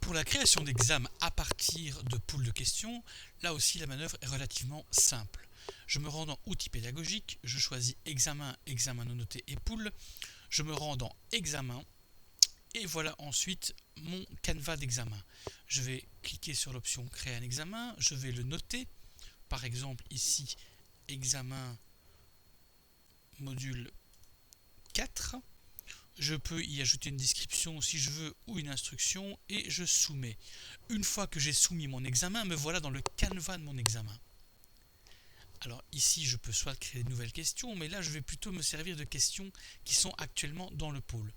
Pour la création d'examens à partir de poules de questions, là aussi la manœuvre est relativement simple. Je me rends dans Outils pédagogiques, je choisis Examen, examen non noté et poules, je me rends dans Examen et voilà ensuite mon canevas d'examen. Je vais cliquer sur l'option Créer un examen, je vais le noter, par exemple ici Examen module 4. Je peux y ajouter une description si je veux ou une instruction et je soumets. Une fois que j'ai soumis mon examen, me voilà dans le canevas de mon examen. Alors ici, je peux soit créer de nouvelles questions, mais là, je vais plutôt me servir de questions qui sont actuellement dans le pôle.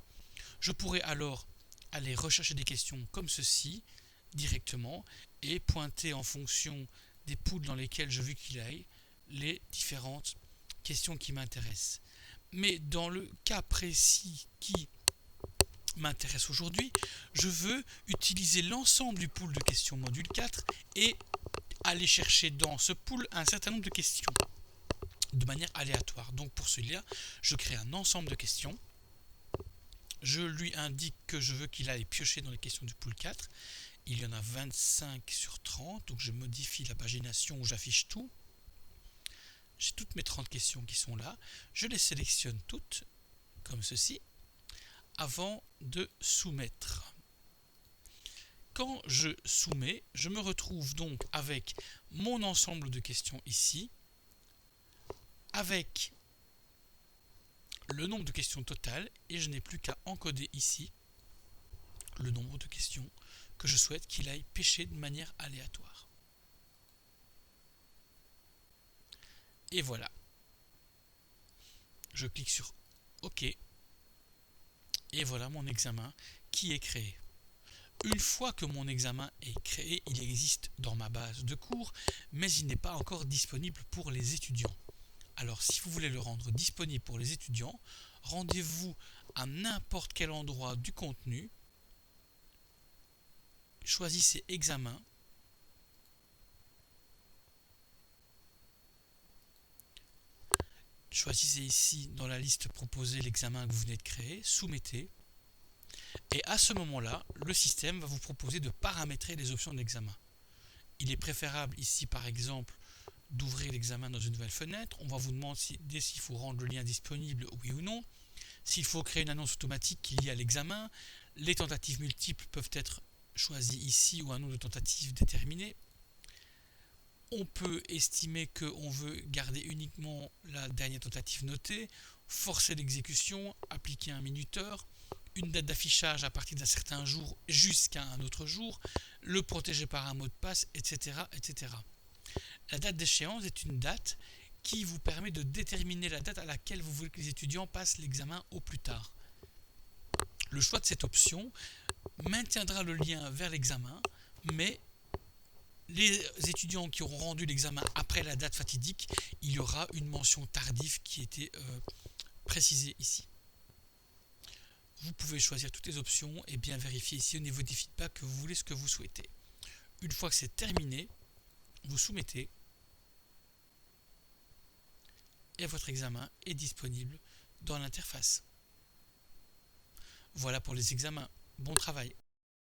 Je pourrais alors aller rechercher des questions comme ceci, directement, et pointer en fonction des poules dans lesquelles je veux qu'il aille les différentes questions qui m'intéressent. Mais dans le cas précis qui m'intéresse aujourd'hui, je veux utiliser l'ensemble du pool de questions module 4 et aller chercher dans ce pool un certain nombre de questions de manière aléatoire. Donc pour celui-là, je crée un ensemble de questions. Je lui indique que je veux qu'il aille piocher dans les questions du pool 4. Il y en a 25 sur 30, donc je modifie la pagination où j'affiche tout. J'ai toutes mes 30 questions qui sont là. Je les sélectionne toutes, comme ceci, avant de soumettre. Quand je soumets, je me retrouve donc avec mon ensemble de questions ici, avec le nombre de questions totales, et je n'ai plus qu'à encoder ici le nombre de questions que je souhaite qu'il aille pêcher de manière aléatoire. Et voilà. Je clique sur OK. Et voilà mon examen qui est créé. Une fois que mon examen est créé, il existe dans ma base de cours, mais il n'est pas encore disponible pour les étudiants. Alors si vous voulez le rendre disponible pour les étudiants, rendez-vous à n'importe quel endroit du contenu, choisissez Examen, choisissez ici dans la liste proposée l'examen que vous venez de créer, soumettez, et à ce moment-là, le système va vous proposer de paramétrer les options de l'examen. Il est préférable ici par exemple d'ouvrir l'examen dans une nouvelle fenêtre. On va vous demander s'il faut rendre le lien disponible, oui ou non. S'il faut créer une annonce automatique liée à l'examen. Les tentatives multiples peuvent être choisies ici ou un nombre de tentatives déterminé. On peut estimer qu'on veut garder uniquement la dernière tentative notée, forcer l'exécution, appliquer un minuteur, une date d'affichage à partir d'un certain jour jusqu'à un autre jour, le protéger par un mot de passe, etc. etc. La date d'échéance est une date qui vous permet de déterminer la date à laquelle vous voulez que les étudiants passent l'examen au plus tard. Le choix de cette option maintiendra le lien vers l'examen, mais les étudiants qui auront rendu l'examen après la date fatidique, il y aura une mention tardive qui était précisée ici. Vous pouvez choisir toutes les options et bien vérifier ici au niveau des feedbacks que vous voulez ce que vous souhaitez. Une fois que c'est terminé, vous soumettez et votre examen est disponible dans l'interface. Voilà pour les examens. Bon travail!